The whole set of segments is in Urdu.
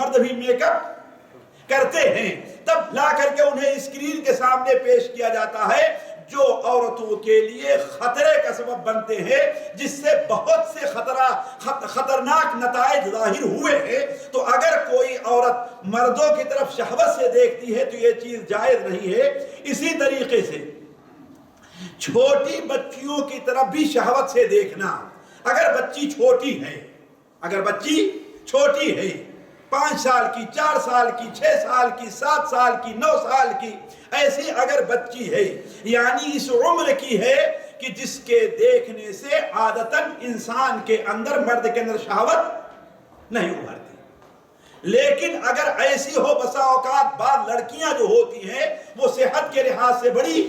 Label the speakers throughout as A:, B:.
A: مرد بھی میک اپ کرتے ہیں، تب لا کر کے انہیں اسکرین کے سامنے پیش کیا جاتا ہے جو عورتوں کے لیے خطرے کا سبب بنتے ہیں، جس سے بہت سے خطرناک نتائج ظاہر ہوئے ہیں۔ تو اگر کوئی عورت مردوں کی طرف شہوت سے دیکھتی ہے تو یہ چیز جائز نہیں ہے۔ اسی طریقے سے چھوٹی بچیوں کی طرف بھی شہوت سے دیکھنا، اگر بچی چھوٹی ہے، اگر بچی چھوٹی ہے، 5 سال کی، 4 سال کی، 6 سال کی، 7 سال کی، 9 سال کی، ایسی اگر بچی ہے، یعنی اس عمر کی ہے کہ جس کے دیکھنے سے عادتاً انسان کے اندر، مرد کے اندر شہوت نہیں ابھرتی۔ لیکن اگر ایسی ہو، بسا اوقات بعض لڑکیاں جو ہوتی ہیں وہ صحت کے لحاظ سے بڑی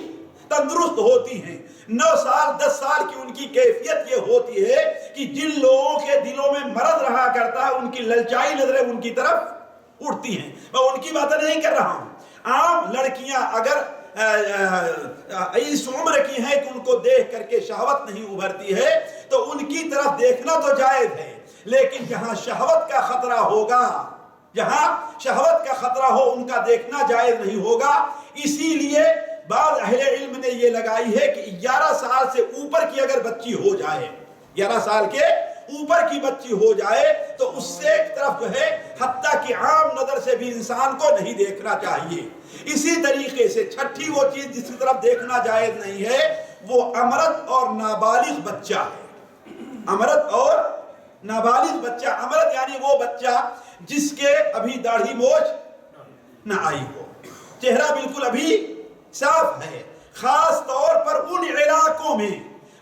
A: تندرست ہوتی ہیں، 9 سال 10 سال کی ان کی کیفیت یہ ہوتی ہے کہ جن لوگوں کے دلوں میں مرض رہا کرتا ہے ان کی للچائی نظریں ان کی طرف اٹھتی ہیں۔ میں ان کی باتیں نہیں کر رہا ہوں، عام لڑکیاں اگر اس عمر کی ہیں کہ ان کو دیکھ کر کے شہوت نہیں ابھرتی ہے تو ان کی طرف دیکھنا تو جائز ہے، لیکن جہاں شہوت کا خطرہ ہوگا، جہاں شہوت کا خطرہ ہو ان کا دیکھنا جائز نہیں ہوگا۔ اسی لیے بعض اہل علم نے یہ لگائی ہے کہ 11 سال سے اوپر کی اگر بچی ہو جائے، 11 سال کے اوپر کی بچی ہو جائے تو اس سے ایک طرف جو ہے حتیٰ کہ عام نظر سے بھی انسان کو نہیں دیکھنا چاہیے۔ اسی طریقے سے چھٹی وہ چیز جس کی طرف دیکھنا جائز نہیں ہے وہ امرت اور نابالغ بچہ ہے۔ امرت اور نابالغ بچہ، امرت یعنی وہ بچہ جس کے ابھی داڑھی موچھ نہ آئی ہو، چہرہ بالکل ابھی صاف ہے، خاص طور پر ان علاقوں میں،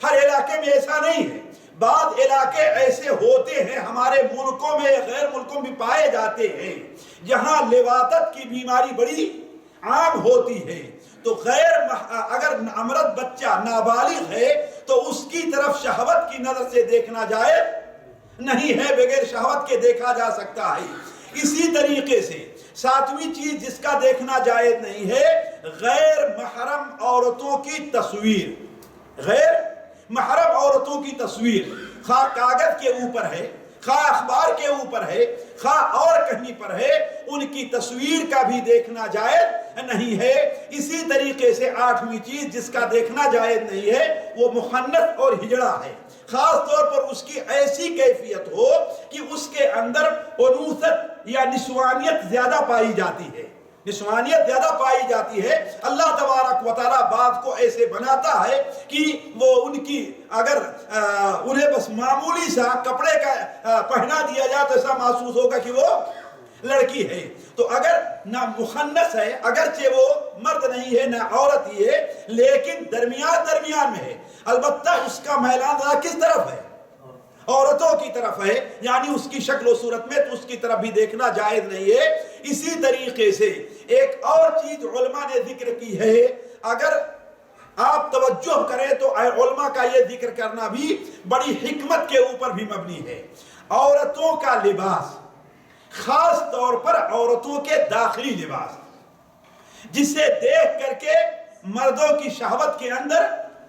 A: ہر علاقے میں ایسا نہیں ہے، بعض علاقے ایسے ہوتے ہیں ہمارے ملکوں میں، غیر ملکوں میں پائے جاتے ہیں جہاں لواطت کی بیماری بڑی عام ہوتی ہے، تو اگر امرت بچہ نابالغ ہے تو اس کی طرف شہوت کی نظر سے دیکھنا جائز نہیں ہے، بغیر شہوت کے دیکھا جا سکتا ہے۔ اسی طریقے سے 7ویں چیز جس کا دیکھنا جائز نہیں ہے، غیر محرم عورتوں کی تصویر۔ غیر محرم عورتوں کی تصویر خواہ کاغذ کے اوپر ہے، خواہ اخبار کے اوپر ہے، خواہ اور کہیں پر ہے، ان کی تصویر کا بھی دیکھنا جائز نہیں ہے۔ اسی طریقے سے 8ویں چیز جس کا دیکھنا جائز نہیں ہے وہ مخنث اور ہجڑا ہے، خاص طور پر اس کی ایسی کیفیت ہو کہ اس کے اندر انوثت یا نسوانیت زیادہ پائی جاتی ہے، نسوانیت زیادہ پائی جاتی ہے۔ اللہ تبارک و تعالیٰ بعض کو ایسے بناتا ہے کہ وہ ان کی اگر انہیں بس معمولی سا کپڑے کا پہنا دیا جائے تو ایسا محسوس ہوگا کہ وہ لڑکی ہے۔ تو اگر نہ مخنث ہے، اگرچہ وہ مرد نہیں ہے نہ عورت ہی ہے، لیکن درمیان میں ہے، البتہ اس کا میلان ذرا کس طرف ہے؟ عورتوں کی طرف ہے، یعنی اس کی شکل و صورت میں تو اس کی طرف بھی دیکھنا جائز نہیں ہے۔ اسی طریقے سے ایک اور چیز علماء نے ذکر کی ہے، اگر آپ توجہ کریں تو علماء کا یہ ذکر کرنا بھی بڑی حکمت کے اوپر بھی مبنی ہے۔ عورتوں کا لباس، خاص طور پر عورتوں کے داخلی لباس، جسے دیکھ کر کے مردوں کی شہوت کے اندر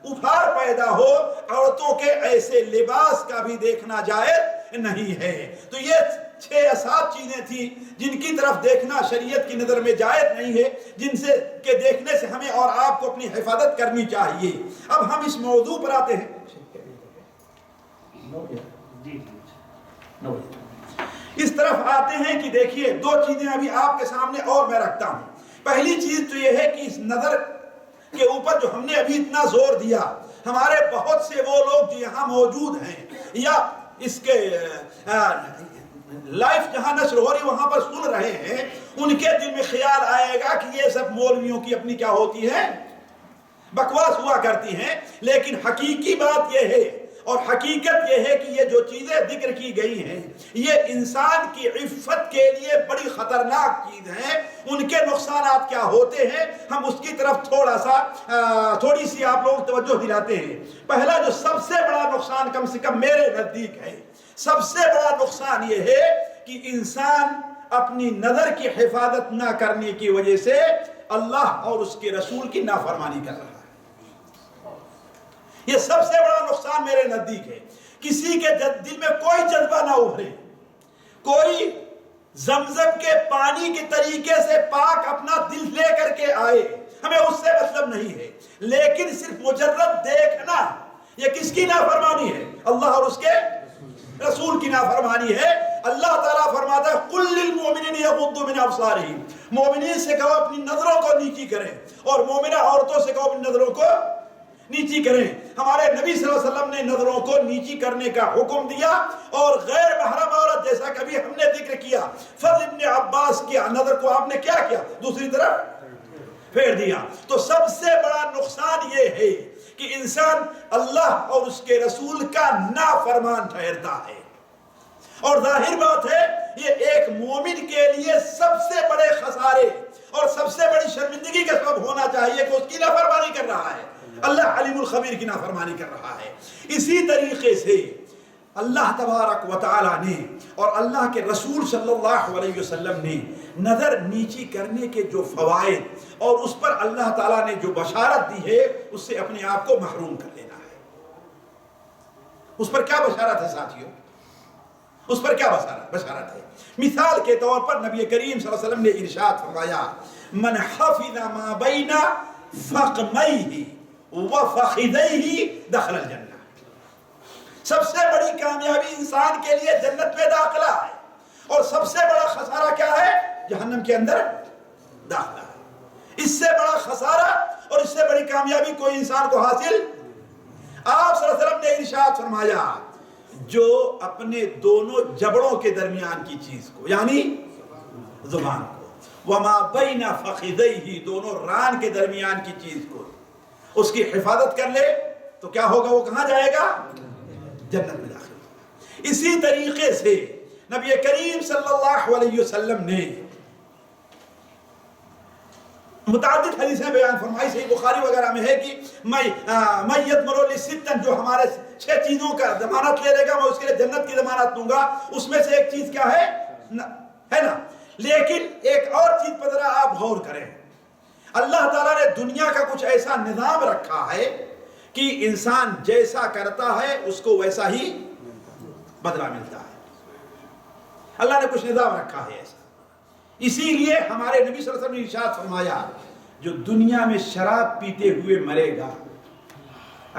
A: ابھار پیدا ہو، عورتوں کے ایسے لباس کا بھی دیکھنا جائز نہیں ہے۔ تو یہ 6 یا 7 چیزیں تھیں جن کی طرف دیکھنا شریعت کی نظر میں جائز نہیں ہے، جن سے کہ دیکھنے سے ہمیں اور آپ کو اپنی حفاظت کرنی چاہیے۔ اب ہم اس موضوع پر آتے ہیں، اس طرف آتے ہیں کہ دیکھیے 2 چیزیں ابھی آپ کے سامنے اور میں رکھتا ہوں۔ پہلی چیز تو یہ ہے کہ اس نظر کے اوپر جو ہم نے ابھی اتنا زور دیا، ہمارے بہت سے وہ لوگ جو یہاں موجود ہیں یا اس کے لائف جہاں نشر ہو رہی وہاں پر سن رہے ہیں، ان کے دل میں خیال آئے گا کہ یہ سب مولویوں کی اپنی کیا ہوتی ہے، بکواس ہوا کرتی ہیں۔ لیکن حقیقی بات یہ ہے اور حقیقت یہ ہے کہ یہ جو چیزیں ذکر کی گئی ہیں یہ انسان کی عفت کے لیے بڑی خطرناک چیز ہیں۔ ان کے نقصانات کیا ہوتے ہیں ہم اس کی طرف تھوڑی سی آپ لوگ توجہ دلاتے ہیں۔ پہلا جو سب سے بڑا نقصان کم سے کم میرے نزدیک ہے، سب سے بڑا نقصان یہ ہے کہ انسان اپنی نظر کی حفاظت نہ کرنے کی وجہ سے اللہ اور اس کے رسول کی نافرمانی کر رہا ہے۔ یہ سب سے بڑا نقصان میرے نزدیک ہے۔ کسی کے دل میں کوئی جذبہ نہ ابھرے، کوئی زمزم کے پانی کے طریقے سے پاک اپنا دل لے کر کے آئے، ہمیں اس سے مطلب نہیں ہے، لیکن صرف مجرد دیکھنا یہ کس کی نافرمانی ہے؟ اللہ اور اس کے رسول کی نافرمانی ہے۔ اللہ تعالیٰ فرماتا ہے قُلْ لِلْمُؤْمِنِينَ يَغُضُّوا مِنْ أَبْصَارِهِمْ، مومنین سے کہو اپنی نظروں کو نیچی کریں، اور مومنہ عورتوں سے کہو اپنی نظروں کو نیچی کریں۔ ہمارے نبی صلی اللہ علیہ وسلم نے نظروں کو نیچی کرنے کا حکم دیا، اور غیر محرم عورت جیسا کبھی ہم نے ذکر کیا، فضل ابن عباس کی نظر کو آپ نے کیا کیا؟ دوسری طرف پھیر دیا۔ تو سب سے بڑا نقصان یہ ہے کہ انسان اللہ اور اس کے رسول کا نافرمان ٹھہرتا ہے، اور ظاہر بات ہے یہ ایک مومن کے لیے سب سے بڑے خسارے اور سب سے بڑی شرمندگی کا سبب ہونا چاہیے کہ اس کی نافرمانی کر رہا ہے، اللہ علیم الخبیر کی نافرمانی کر رہا ہے۔ اسی طریقے سے اللہ تبارک و تعالی نے اور اللہ کے رسول صلی اللہ علیہ وسلم نے نظر نیچی کرنے کے جو فوائد اور اس پر اللہ تعالیٰ نے جو بشارت دی ہے، اس سے اپنے آپ کو محروم کر لینا ہے۔ اس پر کیا بشارت ہے ساتھیوں؟ اس پر کیا بشارت ہے؟ مثال کے طور پر نبی کریم صلی اللہ علیہ وسلم نے ارشاد فرمایا من حفظ ما بین فخذیہ وفخذیہ دخل الجنہ۔ سب سے بڑی کامیابی انسان کے لیے جنت میں داخلہ ہے، اور سب سے بڑا خسارہ کیا ہے؟ جہنم کے اندر داخلہ ہے۔ اس سے بڑا خسارہ اور اس سے بڑی کامیابی کوئی انسان کو حاصل۔ آپ صلی اللہ علیہ وسلم نے ارشاد فرمایا جو اپنے دونوں جبڑوں کے درمیان کی چیز کو، یعنی زبان کو، وما بین فخذیہ، دونوں ران کے درمیان کی چیز کو، اس کی حفاظت کر لے تو کیا ہوگا؟ وہ کہاں جائے گا؟ جنت میں داخل ہوگا۔ اسی طریقے سے نبی کریم صلی اللہ علیہ وسلم نے متعدد حدیثیں بیان فرمائی، صحیح بخاری وغیرہ میں ہے کہ میں یضمن لی ستن، جو ہمارے 6 چیزوں کا ضمانت لے لے گا میں اس کے لیے جنت کی ضمانت دوں گا۔ اس میں سے ایک چیز کیا ہے؟ ہے نا؟ لیکن ایک اور چیز پر ذرا آپ غور کریں، اللہ تعالیٰ نے دنیا کا کچھ ایسا نظام رکھا ہے کہ انسان جیسا کرتا ہے اس کو ویسا ہی بدلہ ملتا ہے۔ اللہ نے کچھ نظام رکھا ہے ایسا، اسی لیے ہمارے نبی صلی اللہ علیہ وسلم نے ارشاد فرمایا جو دنیا میں شراب پیتے ہوئے مرے گا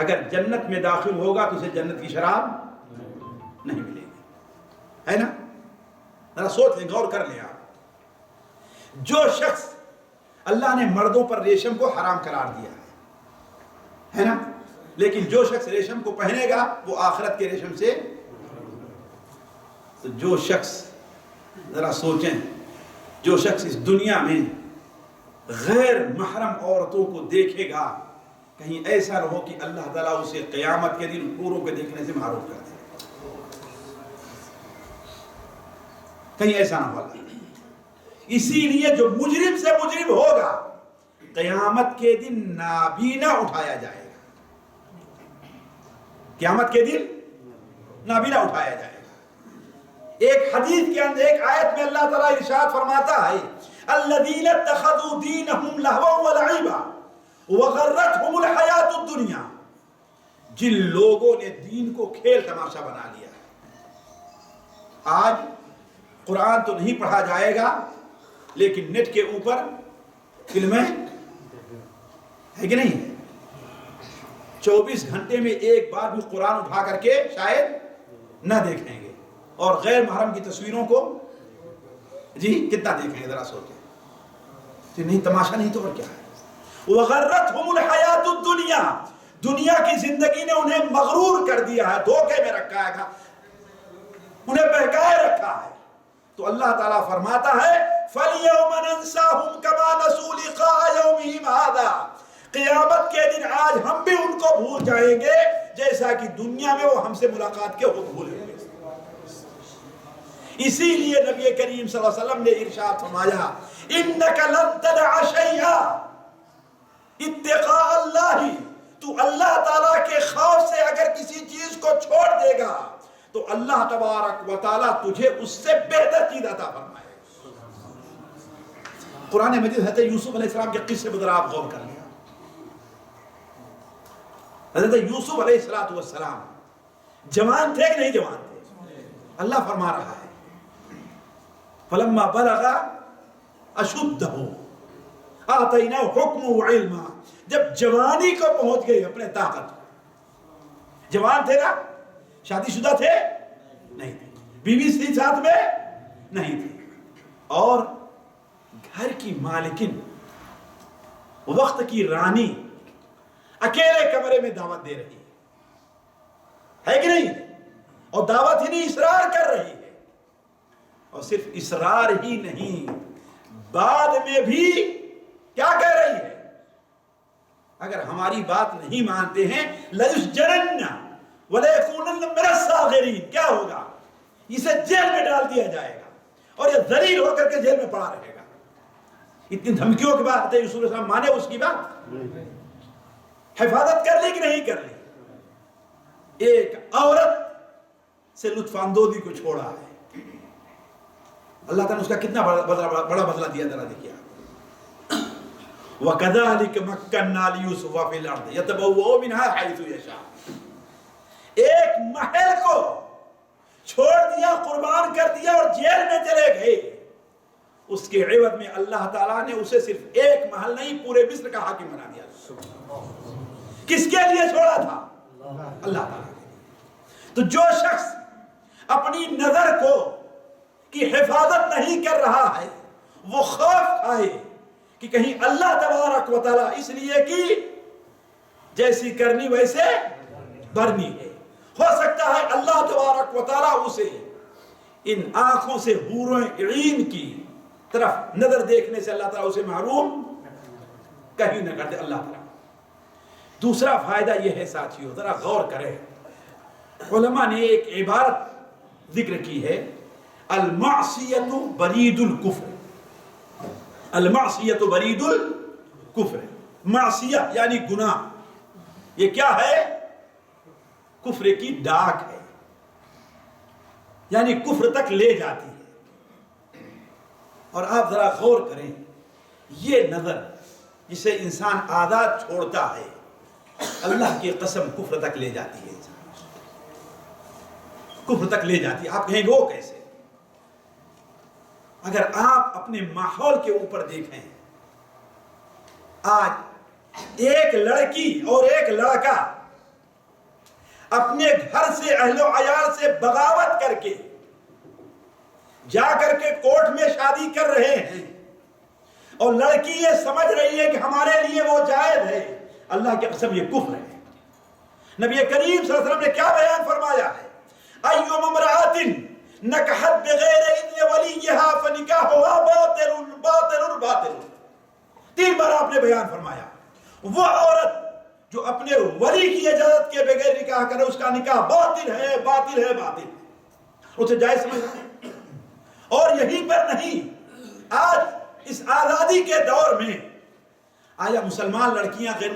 A: اگر جنت میں داخل ہوگا تو اسے جنت کی شراب نہیں ملے گی، ہے نا؟ ذرا سوچ لیں، غور کر لیں آپ۔ جو شخص اللہ نے مردوں پر ریشم کو حرام قرار دیا ہے نا، لیکن جو شخص ریشم کو پہنے گا وہ آخرت کے ریشم سے، تو جو شخص، ذرا سوچیں، جو شخص اس دنیا میں غیر محرم عورتوں کو دیکھے گا کہیں ایسا نہ ہو کہ اللہ تعالیٰ اسے قیامت کے دن حوروں کو دیکھنے سے محروم کر دے، کہیں ایسا نہ ہو۔ اسی لیے جو مجرم سے مجرم ہوگا قیامت کے دن نابینا اٹھایا جائے گا، قیامت کے دن نابینا اٹھایا جائے گا۔ ایک حدیث کے اندر، ایک آیت میں اللہ تعالیٰ ارشاد فرماتا ہے الذین اتخذوا دینہم لہوا ولعبا وغرتہم الحیات الدنیا، جن لوگوں نے دین کو کھیل تماشا بنا لیا۔ آج قرآن تو نہیں پڑھا جائے گا لیکن نیٹ کے اوپر فلمیں ہے کہ نہیں؟ 24 گھنٹے میں ایک بار بھی قرآن اٹھا کر کے شاید نہ دیکھیں گے، اور غیر محرم کی تصویروں کو جی کتنا دیکھیں گے؟ ذرا سوچیں، نہیں تماشا نہیں تو اور کیا ہے؟ وَغَرَّتْهُمُ الْحَيَاةُ الدُّنْيَا، دنیا کی زندگی نے انہیں مغرور کر دیا ہے، دھوکے میں رکھا ہے، انہیں بہکائے رکھا ہے۔ تو اللہ تعالیٰ فرماتا ہے فَالْيَوْمَ نَنْسَاهُمْ كَمَا نَسُوا لِقَاءَ يَوْمِهِمْ هَذَا، قیامت کے دن آج ہم بھی ان کو بھول جائیں گے جیسا کہ دنیا میں وہ ہم سے ملاقات کے وقت بھولے ہوئے۔ اسی لیے نبی کریم صلی اللہ علیہ وسلم نے ارشاد فرمایا اِنَّكَ لَن تَدْعَ شَيْئًا اتقاء اللہ، تو اللہ تعالیٰ کے خوف سے اگر کسی چیز کو چھوڑ دے گا تو اللہ تبارک و تعالیٰ تجھے اس سے بہتر چیز عطا فرمائے۔ قرآن مجید حضرت یوسف علیہ السلام کے قصے پر آپ غور کر لیا۔ حضرت یوسف علیہ السلام جوان تھے کہ نہیں جوان تھے؟ اللہ فرما رہا ہے فلما بلغ اشدہ آتیناہ حکم و علما، جب جوانی کو پہنچ گئی اپنے طاقت، جوان تھے نا، شادی شدہ تھے نہیں تھے، بیوی تھی ساتھ میں نہیں تھی، اور گھر کی مالکن، وقت کی رانی اکیلے کمرے میں دعوت دے رہی ہے کہ نہیں؟ اور دعوت ہی نہیں، اصرار کر رہی ہے، اور صرف اصرار ہی نہیں، بعد میں بھی کیا کہہ رہی ہے؟ اگر ہماری بات نہیں مانتے ہیں لَيُسْجَنَنَّ وَلَيَكُونَنَّ مِنَ الصَّاغِرِينَ، کیا ہوگا؟ اسے جیل میں ڈال دیا جائے گا اور یہ ذلیل ہو کر کے جیل میں پڑا رہے گا۔ اتنی دھمکیوں کے بعد یوسف علیہ السلام مانے اس کی بات؟ حفاظت کر لی کہ نہیں کر لی؟ ایک عورت سے لطف اندوزی کو چھوڑا ہے، اللہ تعالیٰ نے اس کا کتنا بڑا بدلہ دیا، ذرا دیکھیے۔ وَكَذَلِكَ مَكَّنَّا لِيُوسُفَ فِي الْأَرْضِ يَتَبَوَّأُ مِنْهَا حَيْثُ يَشَاءُ، ایک محل کو چھوڑ دیا، قربان کر دیا اور جیل میں چلے گئے، اس کے عوض میں اللہ تعالیٰ نے اسے صرف ایک محل نہیں پورے مصر کا حاکم بنا دیا۔ کس کے لیے چھوڑا تھا؟ اللہ تعالیٰ کے لیے۔ تو جو شخص اپنی نظر کو کی حفاظت نہیں کر رہا ہے، وہ خوف کھائے کہ کہیں اللہ تبارک و تعالیٰ اس لیے کہ جیسی کرنی ویسے بھرنی ہے، ہو سکتا ہے اللہ تبارک و تعالیٰ اسے ان آنکھوں سے حور عین کی طرف نظر دیکھنے سے اللہ تعالیٰ اسے محروم کہیں نہ کرتے اللہ تعالیٰ۔ دوسرا فائدہ یہ ہے ساتھیو، ذرا غور کریں، علماء نے ایک عبارت ذکر کی ہے، المعصیت برید الکفر، المعصیت برید الکفر، معصیہ یعنی گناہ، یہ کیا ہے؟ کفر کی ڈاک ہے، یعنی کفر تک لے جاتی ہے۔ اور آپ ذرا غور کریں، یہ نظر جسے انسان آزاد چھوڑتا ہے، اللہ کی قسم کفر تک لے جاتی ہے، کفر تک لے جاتی ہے۔ آپ کہیں گے وہ کیسے؟ اگر آپ اپنے ماحول کے اوپر دیکھیں، آج ایک لڑکی اور ایک لڑکا اپنے گھر سے اہل و عیال سے بغاوت کر کے جا کر کے کورٹ میں شادی کر رہے ہیں، اور لڑکی یہ سمجھ رہی ہے کہ ہمارے لیے وہ جائز ہے، اللہ کی قسم یہ کفر ہے۔ نبی کریم صلی اللہ علیہ وسلم نے کیا بیان فرمایا ہے؟ ایوم امرأۃ نکحت بغیر اذن ولیہا فنکاحها باطل باطل باطل، 3 بار آپ نے بیان فرمایا، وہ عورت جو اپنے ولی کی اجازت کے بغیر نکاح کرے اس کا نکاح باطل ہے باطل ہے باطل، اسے جائز سمجھا۔ اور یہیں پر نہیں، آج اس آزادی کے دور میں آیا مسلمان لڑکیاں غیر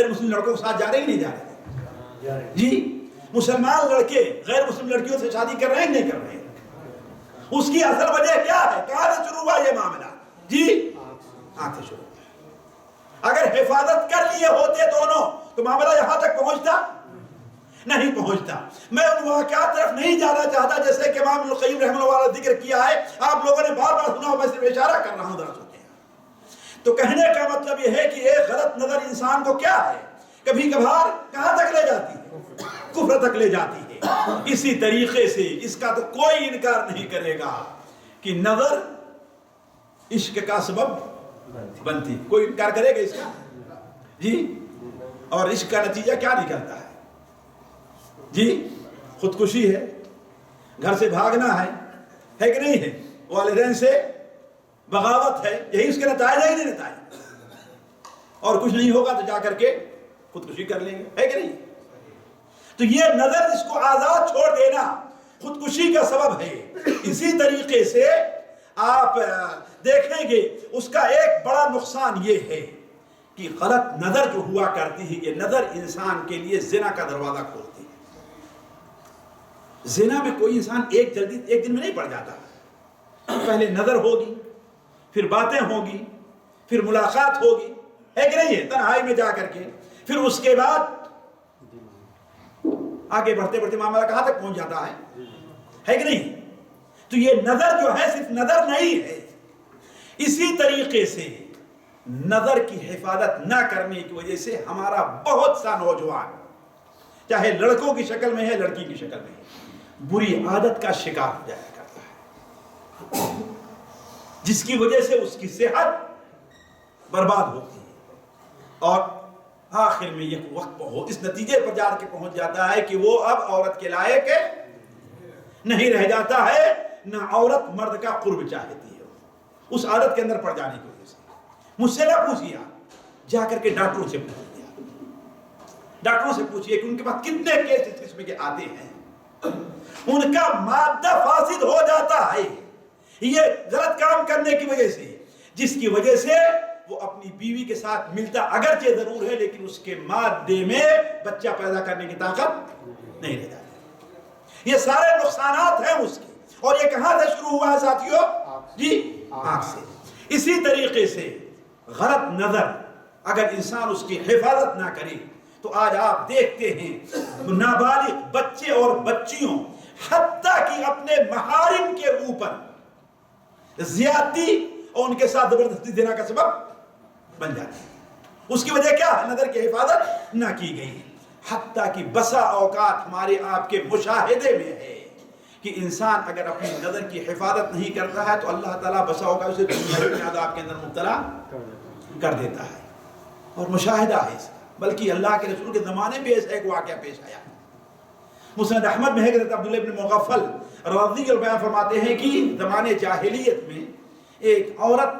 A: مسلم لڑکوں کے ساتھ جا رہے ہی نہیں جا رہے؟ جی، مسلمان لڑکے غیر مسلم لڑکیوں سے شادی کر رہے ہیں نہیں کر رہے؟ اس کی اصل وجہ کیا ہے؟ کہاں سے شروع ہوا یہ معاملہ؟ جی، آنکھ سے شروع۔ اگر حفاظت کر لیے ہوتے دونوں تو معاملہ یہاں تک پہنچتا نہیں پہنچتا۔ میں ان واقعات طرف نہیں جانا چاہتا جیسے کہ امام ابن القیم رحمہ اللہ علیہ ذکر کیا ہے، آپ لوگوں نے بار بار سنا ہو، میں صرف اشارہ کر رہا ہوں، ذرا سنیں۔ تو کہنے کا مطلب یہ ہے کہ ایک غلط نظر انسان کو کیا ہے، کبھی کبھار کہاں تک لے جاتی ہے؟ کفر تک لے جاتی ہے۔ اسی طریقے سے اس کا تو کوئی انکار نہیں کرے گا کہ نظر عشق کا سبب بنتی، کوئی انکار کرے گا اس کا؟ جی، اور عشق کا نتیجہ کیا نکلتا ہے؟ جی، خودکشی ہے، گھر سے بھاگنا ہے کہ نہیں ہے، والدین سے بغاوت ہے، یہی اس کے نتائج ہے ہی نہیں نتائج، اور کچھ نہیں ہوگا تو جا کر کے خودکشی کر لیں گے، ہے کہ نہیں؟ تو یہ نظر اس کو آزاد چھوڑ دینا خودکشی کا سبب ہے۔ اسی طریقے سے آپ دیکھیں گے اس کا ایک بڑا نقصان یہ ہے کہ غلط نظر جو ہوا کرتی ہے، یہ نظر انسان کے لیے زنا کا دروازہ کھولتی ہے۔ زنا میں کوئی انسان ایک دن میں نہیں پڑ جاتا، پہلے نظر ہوگی، پھر باتیں ہوگی، پھر ملاقات ہوگی، ہے کہ نہیں ہے، تنہائی میں جا کر کے، پھر اس کے بعد آگے بڑھتے بڑھتے معاملہ کہاں تک پہنچ جاتا ہے کہ نہیں؟ تو یہ نظر جو ہے صرف نظر نہیں ہے. اسی طریقے سے نظر کی حفاظت نہ کرنے کی وجہ سے ہمارا بہت سا نوجوان چاہے لڑکوں کی شکل میں ہے لڑکی کی شکل میں ہے بری عادت کا شکار ہو جایا کرتا ہے، جس کی وجہ سے اس کی صحت برباد ہوتی ہے اور آخر میں یہ وقت اس نتیجے پر جا کے پہنچ جاتا ہے کہ وہ اب عورت کے لائق نہیں رہ جاتا ہے، نہ عورت مرد کا قرب چاہتی ہے اس عادت کے اندر پڑ جانے کی وجہ سے. مجھ سے نہ پوچھئے، جا کر کے ڈاکٹروں سے پوچھئے، ڈاکٹروں سے پوچھئے کہ ان کے پاس کتنے کیس اس قسم کے آتے ہیں. ان کا مادہ فاسد ہو جاتا ہے یہ غلط کام کرنے کی وجہ سے، جس کی وجہ سے وہ اپنی بیوی کے ساتھ ملتا اگرچہ ضرور ہے لیکن اس کے مادے میں بچہ پیدا کرنے کی طاقت نہیں رہ جاتی. یہ سارے نقصانات ہیں اس کے. اور یہ کہاں سے شروع ہوا ہے ساتھیوں؟ جی آنکھ سے. اسی طریقے سے غلط نظر اگر انسان اس کی حفاظت نہ کرے تو آج آپ دیکھتے ہیں نابالغ بچے اور بچیوں حتیٰ کہ اپنے محارم کے اوپر زیادتی اور ان کے ساتھ زبردستی دینا کا سبب بن جاتی ہے. اس کی وجہ کیا ہے؟ نظر کی حفاظت نہ کی گئی. حتیٰ کہ بسا اوقات ہمارے آپ کے مشاہدے میں ہے کہ انسان اگر اپنی نظر کی حفاظت نہیں کرتا ہے تو اللہ تعالیٰ بسا اوقات اسے دنیا کے عذاب کے اندر مبتلا کر دیتا ہے. اور مشاہدہ ہے اس کا، بلکہ اللہ کے رسول کے زمانے میں ایسا ایک واقعہ پیش آیا. مسند احمد میں ہے کہ حضرت عبداللہ بن مغفل رضی اللہ عنہ فرماتے ہیں کہ زمانے جاہلیت میں ایک عورت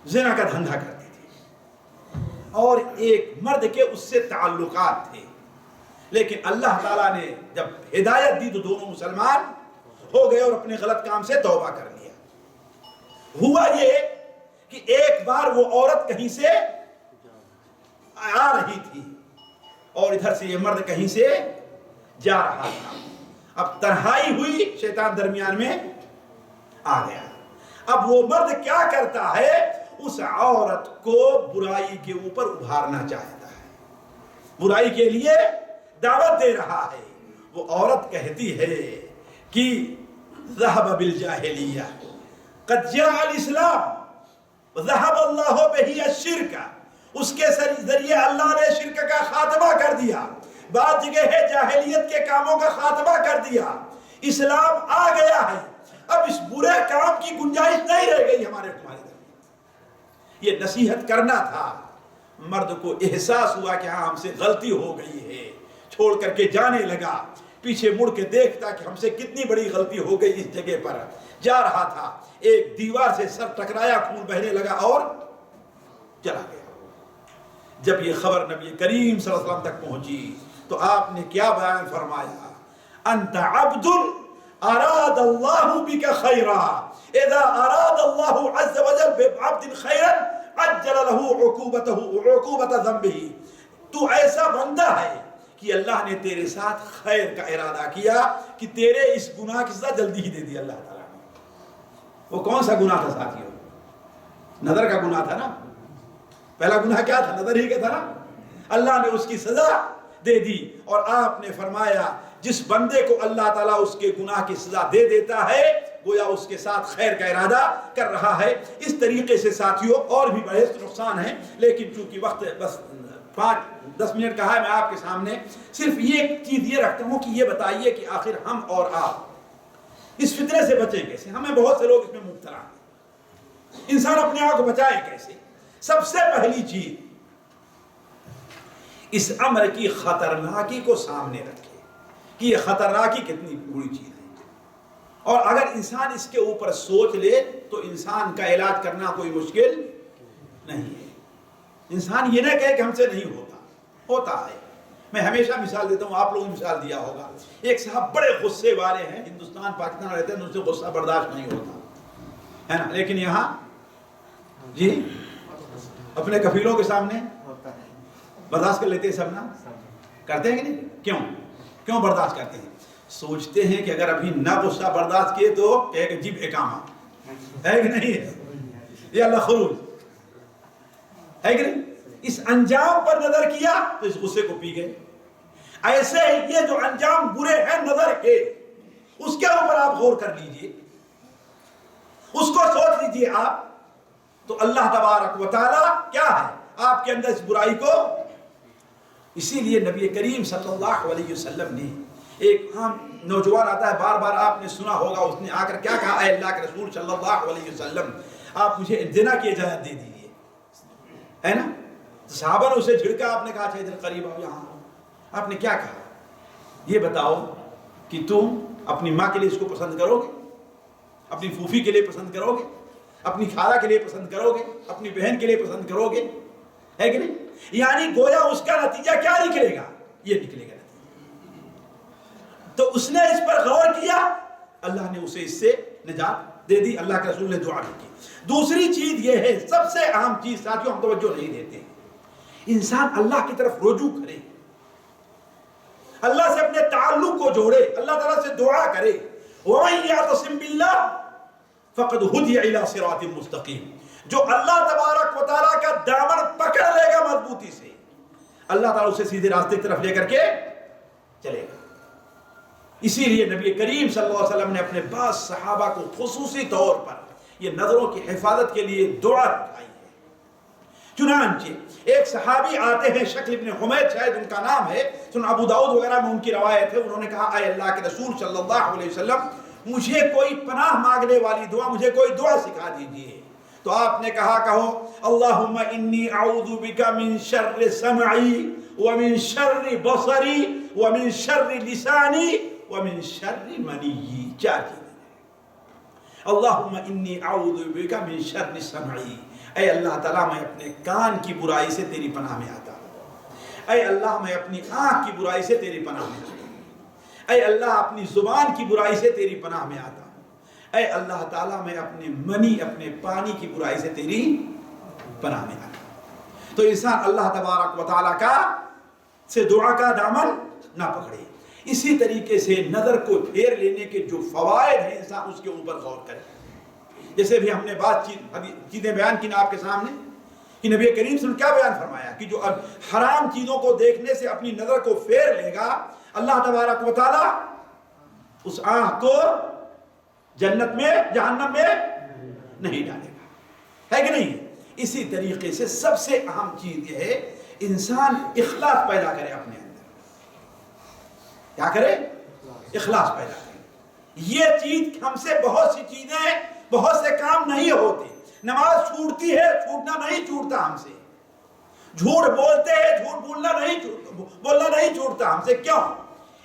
A: زنا کا دھندہ کرتی تھی اور ایک مرد کے اس سے تعلقات تھے، لیکن اللہ تعالیٰ نے جب ہدایت دی تو دونوں مسلمان ہو گئے اور اپنے غلط کام سے توبہ کر لیا. ہوا یہ کہ ایک بار وہ عورت کہیں سے آ رہی تھی اور ادھر سے یہ مرد کہیں سے جا رہا تھا. اب تنہائی ہوئی، شیطان درمیان میں آ گیا. اب وہ مرد کیا کرتا ہے؟ اس عورت کو برائی کے اوپر ابھارنا چاہتا ہے، برائی کے لیے دعوت دے رہا ہے. وہ عورت کہتی ہے کہ ذهب بالجاہلیہ قد جاء الاسلام ذهب اللہ بہ الشرک. اس کے ذریعے اللہ نے شرک کا خاتمہ کر دیا. بعض جگہ ہے جاہلیت کے کاموں کا خاتمہ کر دیا، اسلام آ گیا ہے. اب اس برے کام کی گنجائش نہیں رہ گئی ہمارے تمہارے درمیان. یہ نصیحت کرنا تھا. مرد کو احساس ہوا کہ ہاں ہم سے غلطی ہو گئی ہے، چھوڑ کر کے جانے لگا. پیچھے مڑ کے دیکھتا کہ ہم سے کتنی بڑی غلطی ہو گئی. اس جگہ پر جا رہا تھا، ایک دیوار سے سر ٹکرایا، خون بہنے لگا اور چلا گیا. جب یہ خبر نبی کریم صلی اللہ علیہ وسلم تک پہنچی تو آپ نے کیا بیان فرمایا؟ انت عبد اراد اللہ بک خیرا اذا اراد اللہ عز وجل بعبد خیرا عجل له عقوبت ذنبه. تو ایسا بندہ ہے کہ اللہ نے تیرے ساتھ خیر کا ارادہ کیا کہ تیرے اس گناہ کی سزا جلدی ہی دے دی اللہ تعالیٰ نے. وہ کون سا گناہ تھا ساتھیوں؟ نظر کا گناہ تھا نا. پہلا گناہ کیا تھا؟ نظر ہی کا تھا نا. اللہ نے اس کی سزا دے دی اور آپ نے فرمایا جس بندے کو اللہ تعالیٰ اس کے گناہ کی سزا دے دیتا ہے گویا اس کے ساتھ خیر کا ارادہ کر رہا ہے. اس طریقے سے ساتھیوں اور بھی بڑے نقصان ہیں، لیکن چونکہ وقت بس 5-10 منٹ کا ہے، میں آپ کے سامنے صرف یہ چیز یہ رکھتا ہوں کہ یہ بتائیے کہ آخر ہم اور آپ اس فتنے سے بچیں کیسے؟ ہمیں بہت سے لوگ اس میں مبتلا ہیں. انسان اپنے آپ کو بچائے کیسے؟ سب سے پہلی چیز اس امر کی خطرناکی کو سامنے رکھے کہ یہ خطرناکی کتنی بری چیز ہے، اور اگر انسان اس کے اوپر سوچ لے تو انسان کا علاج کرنا کوئی مشکل نہیں ہے. انسان یہ نہ کہے کہ ہم سے نہیں ہوتا ہے. میں ہمیشہ مثال دیتا ہوں، آپ لوگوں نے مثال دیا ہوگا. ایک صاحب بڑے غصے والے ہیں، ہندوستان پاکستان رہتے ہیں، ان سے غصہ برداشت نہیں ہوتا ہے نا، لیکن یہاں جی اپنے کفیلوں کے سامنے برداشت کر لیتے ہیں. سب نا کرتے ہیں کہ نہیں؟ کیوں برداشت کرتے ہیں؟ سوچتے ہیں کہ اگر ابھی نہ غصہ برداشت کیے تو ایک عجیب اقامہ ہے کہ نہیں ہے، یہ اللہ خروج ہے کہ نہیں. اس انجام پر نظر کیا تو اس غصے کو پی گئے. ایسے ہی یہ جو انجام برے ہیں نظر کے، اس کے اوپر آپ غور کر لیجئے، اس کو سوچ لیجئے آپ، تو اللہ تبارک و تعالی کیا ہے آپ کے اندر اس برائی کو. اسی لیے نبی کریم صلی اللہ علیہ وسلم نے، ایک عام نوجوان آتا ہے، بار بار آپ نے سنا ہوگا، اس نے آ کر کیا کہا، اے اللہ کے رسول صلی اللہ علیہ وسلم آپ مجھے زنا کی اجازت دے دیجئے، ہے نا. صحابہ نے اسے جھڑکا، آپ نے کہا اچھا ادھر قریب آؤ، یہاں آؤ. آپ نے کیا کہا، یہ بتاؤ کہ تم اپنی ماں کے لیے اس کو پسند کرو گے، اپنی پھوپھی کے لیے پسند کرو گے، اپنی خالہ کے لیے پسند کرو گے، اپنی بہن کے لیے پسند کرو گے، ہے کہ نہیں؟ یعنی گویا اس کا نتیجہ کیا نکلے گا، یہ نکلے گا نتیجہ. تو اس نے اس پر غور کیا، اللہ نے اسے اس سے نجات دے دی، اللہ کے رسول نے دعا بھی کی. دوسری چیز یہ ہے، سب سے اہم چیز ساتھیوں ہم توجہ نہیں دیتے، انسان اللہ کی طرف رجوع کرے، اللہ سے اپنے تعلق کو جوڑے، اللہ تعالیٰ سے دعا کرے. وَمَن يَعْتَصِم بِاللَّهِ فَقَدْ هُدِيَ إِلَى صِرَاطٍ مُسْتَقِيمٍ. جو اللہ تبارک و تعالیٰ کا دامن پکڑ لے گا مضبوطی سے، اللہ تعالیٰ اسے سیدھے راستے کی طرف لے کر کے چلے گا. اسی لیے نبی کریم صلی اللہ علیہ وسلم نے اپنے بعض صحابہ کو خصوصی طور پر یہ نظروں کی حفاظت کے لیے دعا دکھائی ہے. چنانچہ ایک صحابی آتے ہیں، شکل ابن حمید شاید ان کا نام ہے، سن ابو داؤد وغیرہ میں ان کی روایت ہے. انہوں نے کہا اے اللہ کے رسول صلی اللہ علیہ وسلم مجھے کوئی پناہ مانگنے والی دعا، مجھے کوئی دعا سکھا دیجئے. تو آپ نے کہا کہو اللہم انی اعوذ بک من شر سمعی ومن شر بصری ومن شر لسانی ومن شر منی. کیا چیز ہے؟ اللہم انی اعوذ بک من شر سمعی، اے اللہ تعالیٰ میں اپنے کان کی برائی سے تیری پناہ میں آتا ہوں. اے اللہ میں اپنی آنکھ کی برائی سے تیری پناہ میں آتا ہوں. اے اللہ اپنی زبان کی برائی سے تیری پناہ میں آتا ہوں. اے اللہ تعالیٰ میں اپنے منی، اپنے پانی کی برائی سے تیری پناہ میں آتا ہوں. تو انسان اللہ تبارک و تعالیٰ کا سے دعا کا دامن نہ پکڑے. اسی طریقے سے نظر کو پھیر لینے کے جو فوائد ہیں انسان اس کے اوپر غور کرے. جیسے بھی ہم نے بات چیزیں بیان کی نا آپ کے سامنے کہ نبی کریم صلی اللہ علیہ وسلم کیا بیان فرمایا کہ جو اب حرام چیزوں کو دیکھنے سے اپنی نظر کو پھیر لے گا، اللہ تبارک و تعالیٰ اس آنکھ کو جنت میں، جہنم میں نہیں ڈالے گا، ہے کہ نہیں؟ اسی طریقے سے سب سے اہم چیز یہ ہے انسان اخلاص پیدا کرے اپنے اندر. کیا کرے؟ اخلاص پیدا کرے. یہ چیز ہم سے بہت سی چیزیں، بہت سے کام نہیں ہوتے. نماز چھوٹتی ہے، چھوٹنا نہیں چھوٹتا ہم سے. جھوٹ بولتے ہیں، جھوٹ بولنا نہیں چھوٹتا ہم سے. کیوں؟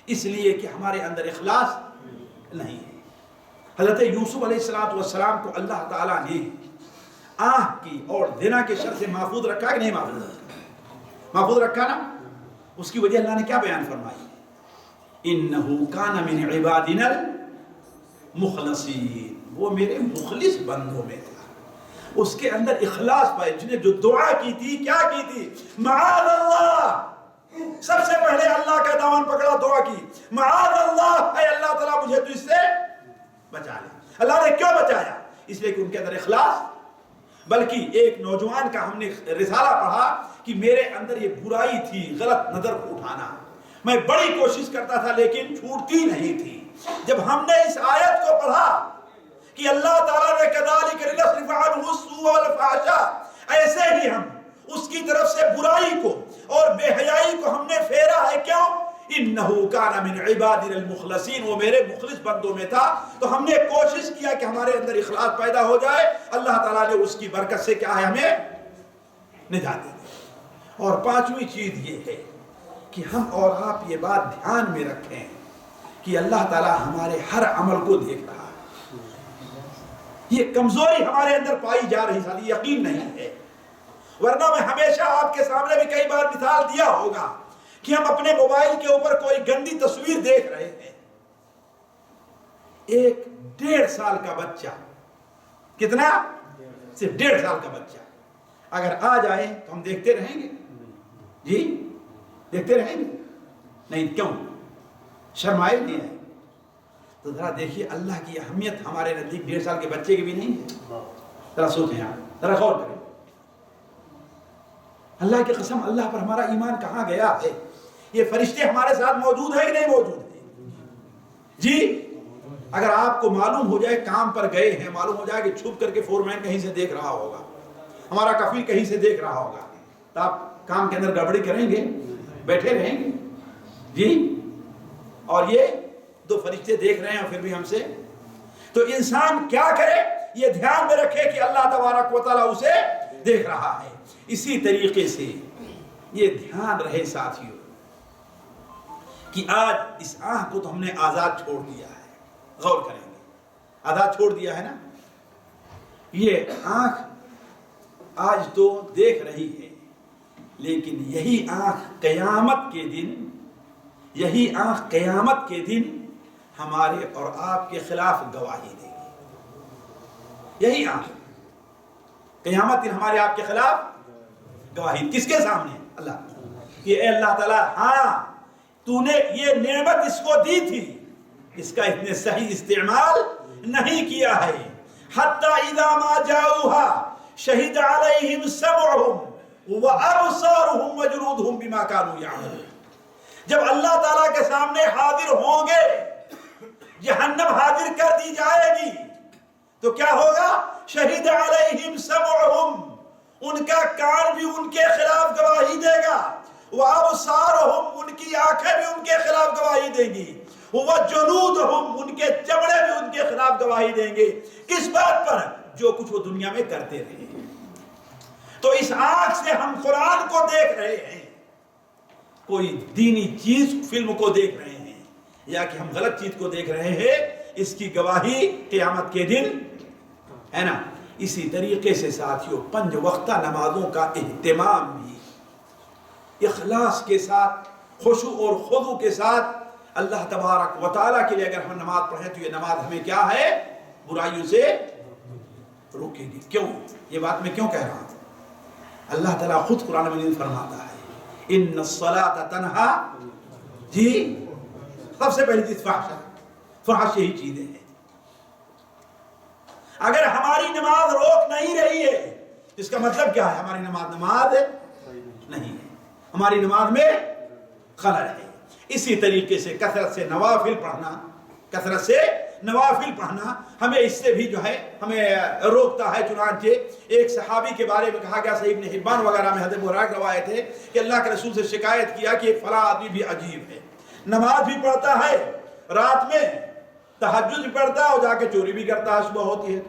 A: اس لیے کہ ہمارے اندر اخلاص نہیں ہے. حضرت یوسف علیہ السلام کو اللہ تعالیٰ نے آنکھ کی اور زنا کے شر سے محفوظ رکھا کہ نہیں محفوظ رکھا؟ محفوظ رکھا نا. اس کی وجہ اللہ نے کیا بیان فرمائی؟ انہو کان من عبادنا المخلصین، وہ میرے مخلص بندوں میں تھا. اس کے اندر اخلاص پائے. جس نے جو دعا کی تھی، کیا کی تھی؟ معاذ اللہ. سب سے پہلے اللہ کا دامن پکڑا، دعا کی معاذ اللہ، اے اللہ تعالیٰ مجھے تجھ سے بچا لے. اللہ نے کیوں بچایا؟ اس لیے کہ ان کے اندر اخلاص. بلکہ ایک نوجوان کا ہم نے رسالہ پڑھا کہ میرے اندر یہ برائی تھی، غلط نظر کو اٹھانا. میں بڑی کوشش کرتا تھا لیکن چھوٹتی نہیں تھی. جب ہم نے اس آیت کو پڑھا کہ اللہ تعالیٰ نے کذالک لنصرف عنہ السوء والفحشاء، ایسے ہی ہم اس کی طرف سے برائی کو اور بے حیائی کو ہم نے پھیرا ہے. کیوں؟ انہو کان من عبادنا المخلصین، وہ میرے مخلص بندوں میں تھا. تو ہم نے کوشش کیا کہ ہمارے اندر اخلاص پیدا ہو جائے. اللہ تعالیٰ نے اس کی برکت سے کیا ہے ہمیں نجات دی. اور پانچویں چیز یہ ہے کہ ہم اور آپ یہ بات دھیان میں رکھیں کہ اللہ تعالیٰ ہمارے ہر عمل کو دیکھ رہا ہے. یہ کمزوری ہمارے اندر پائی جا رہی ہے، یقین نہیں ہے. ورنہ میں ہمیشہ آپ کے سامنے بھی کئی بار مثال دیا ہوگا کہ ہم اپنے موبائل کے اوپر کوئی گندی تصویر دیکھ رہے ہیں. ایک 1.5 سال کا بچہ، کتنا؟ صرف 1.5 سال کا بچہ اگر آ جائے تو ہم دیکھتے رہیں گے؟ جی دیکھتے رہیں گے؟ نہیں. کیوں؟ شرمائے نہیں ہے. تو ذرا دیکھیے اللہ کی اہمیت ہمارے نزدیک 1.5 سال کے بچے کی بھی نہیں ہے. ذرا سوچیں آپ، ذرا غور کریں. اللہ کی قسم، اللہ پر ہمارا ایمان کہاں گیا ہے؟ یہ فرشتے ہمارے ساتھ موجود ہیں کہ نہیں موجود ہیں؟ جی اگر آپ کو معلوم ہو جائے کام پر گئے ہیں، معلوم ہو جائے کہ چھپ کر کے فور مین کہیں سے دیکھ رہا ہوگا، ہمارا کفیل کہیں سے دیکھ رہا ہوگا، تو آپ کام کے اندر گڑبڑی کریں گے؟ بیٹھے رہیں گے؟ جی، اور یہ دو فرشتے دیکھ رہے ہیں اور پھر بھی ہم سے۔ تو انسان کیا کرے یہ دھیان میں رکھے کہ اللہ تبارک و تعالیٰ اسے دیکھ رہا ہے۔ اسی طریقے سے یہ دھیان رہے ساتھیوں کہ آج اس آنکھ کو تو ہم نے آزاد چھوڑ دیا ہے، غور کریں گے، آزاد چھوڑ دیا ہے نا۔ یہ آنکھ آج تو دیکھ رہی ہے، لیکن یہی آنکھ قیامت کے دن، یہی آنکھ قیامت کے دن ہمارے اور آپ کے خلاف گواہی دے گی۔ یہی آنکھ قیامت دن ہمارے آپ کے خلاف گواہی، کس کے سامنے؟ اللہ کہ اے اللہ تعالیٰ، ہاں تو نے یہ نعمت اس کو دی تھی، اس کا اتنے صحیح استعمال نہیں کیا ہے۔ حتی اذا ما جاؤہا شہد علیہم سمعہم وابصارہم وجلودہم بما کانوا یعملون۔ جب اللہ تعالیٰ کے سامنے حاضر ہوں گے، جہنم حاضر کر دی جائے گی، تو کیا ہوگا؟ شہد علیہم سمعہم، ان کا کان بھی ان کے خلاف گواہی دے گا، وابصارہم، ان کی آنکھیں بھی ان کے خلاف گواہی دیں گی، وجلودہم، ان کے چمڑے بھی ان کے خلاف گواہی دیں گے۔ کس بات پر؟ جو کچھ وہ دنیا میں کرتے رہے۔ تو اس آنکھ سے ہم قرآن کو دیکھ رہے ہیں، کوئی دینی چیز فلم کو دیکھ رہے ہیں، یا کہ ہم غلط چیز کو دیکھ رہے ہیں، اس کی گواہی قیامت کے دن ہے نا۔ اسی طریقے سے ساتھیوں 5 وقتہ نمازوں کا اہتمام بھی اخلاص کے ساتھ، خشوع اور خضوع کے ساتھ اللہ تبارک و تعالیٰ کے لیے اگر ہم نماز پڑھیں تو یہ نماز ہمیں کیا ہے؟ برائیوں سے روکے گی۔ کیوں؟ یہ بات میں کیوں کہہ رہا ہوں؟ اللہ تعالیٰ خود قرآن مجید فرماتا ہے ان الصلاۃ تنہا، جی سب سے پہلی چیز فحش یہی چیزیں ہیں۔ اگر ہماری نماز روک نہیں رہی ہے، اس کا مطلب کیا ہے؟ ہماری نماز نہیں ہے، ہماری نماز میں خلل ہے۔ اسی طریقے سے کثرت سے نوافل پڑھنا ہمیں اس سے بھی جو ہے ہمیں روکتا ہے۔ چنانچہ ایک صحابی کے بارے میں کہا گیا، صحیح ابن حبان وغیرہ میں حدیث براق روایت ہے کہ اللہ کے رسول سے شکایت کیا کہ فلاں آدمی بھی عجیب ہے، نماز بھی پڑھتا ہے، رات میں تہجد بھی پڑھتا ہے اور جا کے چوری بھی کرتا ہے، صبح ہوتی ہے۔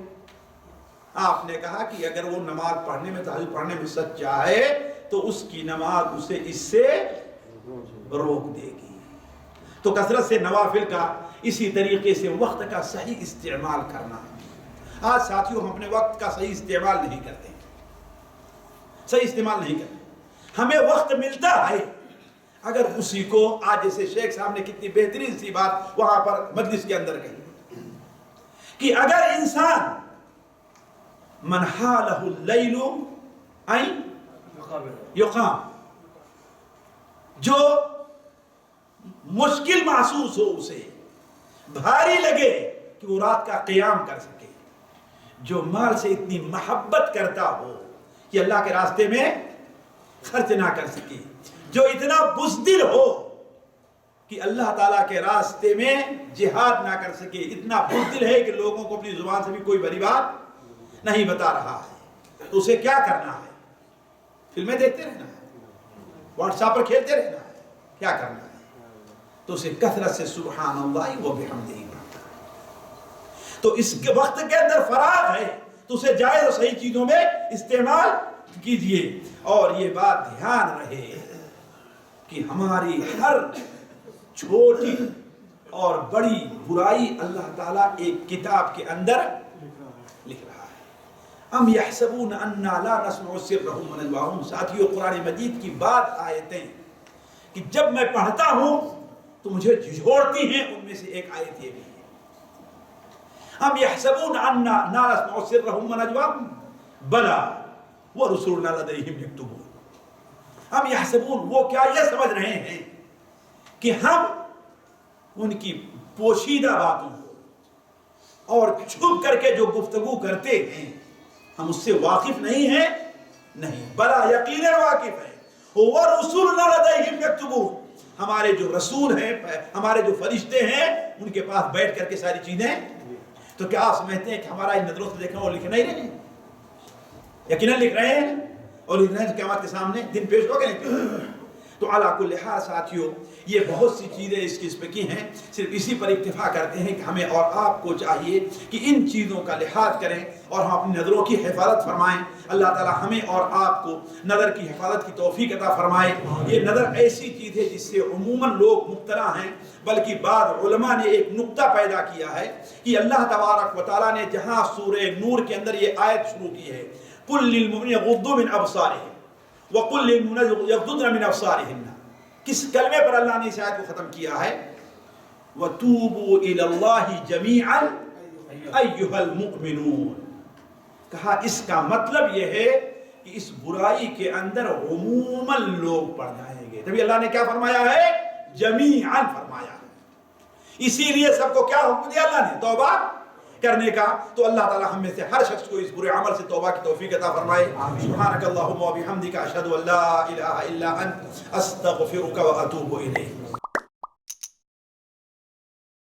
A: آپ نے کہا کہ اگر وہ نماز پڑھنے میں، تہجد پڑھنے میں سچا ہے تو اس کی نماز اسے اس سے روک دے گی۔ تو کثرت سے نوافل کا، اسی طریقے سے وقت کا صحیح استعمال کرنا۔ آج ساتھیوں ہم اپنے وقت کا صحیح استعمال نہیں کرتے، صحیح استعمال نہیں کرتے۔ ہمیں وقت ملتا ہے، اگر اسی کو، آج جیسے شیخ صاحب نے کتنی بہترین سی بات وہاں پر مجلس کے اندر کہی کہ اگر انسان من حالہ اللیل این یقام، جو مشکل محسوس ہو، اسے بھاری لگے کہ وہ رات کا قیام کر سکے، جو مال سے اتنی محبت کرتا ہو کہ اللہ کے راستے میں خرچ نہ کر سکے، جو اتنا بزدل ہو کہ اللہ تعالیٰ کے راستے میں جہاد نہ کر سکے، اتنا بزدل ہے کہ لوگوں کو اپنی زبان سے بھی کوئی بڑی بات نہیں بتا رہا ہے، تو اسے کیا کرنا ہے؟ فلمیں دیکھتے رہنا ہے، واٹس ایپ پر کھیلتے رہنا ہے، کیا کرنا ہے؟ تو اسے کثرت سے سبحان اللہ و بحمدہ پڑھتا ہے۔ تو اس کے وقت کے اندر فراغ ہے تو اسے جائز اور صحیح چیزوں میں استعمال کیجئے۔ اور یہ بات دھیان رہے کہ ہماری ہر چھوٹی اور بڑی برائی اللہ تعالیٰ ایک کتاب کے اندر لکھ رہا ہے۔ ام یحسبون انا لا نسمع سرهم ونجواهم۔ ساتھیو قرآن مجید کی بعض آیتیں کہ جب میں پڑھتا ہوں تو مجھے جھجھوڑتی ہیں، ان میں سے ایک آیت یہ بھی ہے، ام یحسبون انا لا نسمع سرهم ونجواهم بلا ورسلنا لدیہم یکتبون۔ ہم یحسبون، وہ کیا یہ سمجھ رہے ہیں کہ ہم ان کی پوشیدہ باتوں کو اور چھپ کر کے جو گفتگو کرتے ہیں ہم اس سے واقف نہیں ہیں؟ نہیں، بلا یقینا واقف ہے۔ وَرُسُلُنَا لَدَيْهِمْ يَكْتُبُونَ، ہمارے جو رسول ہیں، ہمارے جو فرشتے ہیں، ان کے پاس بیٹھ کر کے ساری چیزیں، تو کیا آپ سمجھتے ہیں کہ ہمارا ان نظروں سے دیکھنا وہ لکھ نہیں رہے ہیں؟ یقیناً لکھ رہے ہیں، اور لکھ رہے ہیں تو قیامت کے سامنے دن پیش ہو کہ نہیں؟ تو علی کل حال ساتھیوں، یہ بہت سی چیزیں اس پہ کی ہیں، صرف اسی پر اکتفا کرتے ہیں کہ ہمیں اور آپ کو چاہیے کہ ان چیزوں کا لحاظ کریں اور ہم اپنی نظروں کی حفاظت فرمائیں۔ اللہ تعالی ہمیں اور آپ کو نظر کی حفاظت کی توفیق عطا فرمائے۔ یہ نظر ایسی چیز ہے جس سے عموماً لوگ مبتلا ہیں، بلکہ بعض علماء نے ایک نقطہ پیدا کیا ہے کہ اللہ تبارک و تعالیٰ نے جہاں سورہ نور کے اندر یہ آیت شروع کی ہے، قُل لِّلْمُؤْمِنِينَ يَغُضُّوا مِنْ أَبْصَارِهِمْ وَقُلْ لِلْمُؤْمِنَاتِ يَغْضُضْنَ مِنْ أَبْصَارِهِنَّ، کس کلمے پر اللہ نے اس آیت کو ختم کیا ہے؟ وَتُوبُوا إِلَى اللَّهِ جَمِيعًا أَيُّهَا الْمُؤْمِنُونَ، کہا اس کا مطلب یہ ہے کہ اس برائی کے اندر عموماً لوگ پڑ جائیں گے، تبھی اللہ نے کیا فرمایا ہے؟ جمیعاً فرمایا ہے۔ اسی لیے سب کو کیا حکم دیا اللہ نے؟ توبہ کرنے کا۔ تو اللہ تعالی ہم میں سے ہر شخص کو اس برے عمل سے توبہ کی توفیق عطا فرمائے۔ سبحانک اللہم و بحمدک، اشہد ان لا الہ الا انت، استغفرک و اتوب الیک۔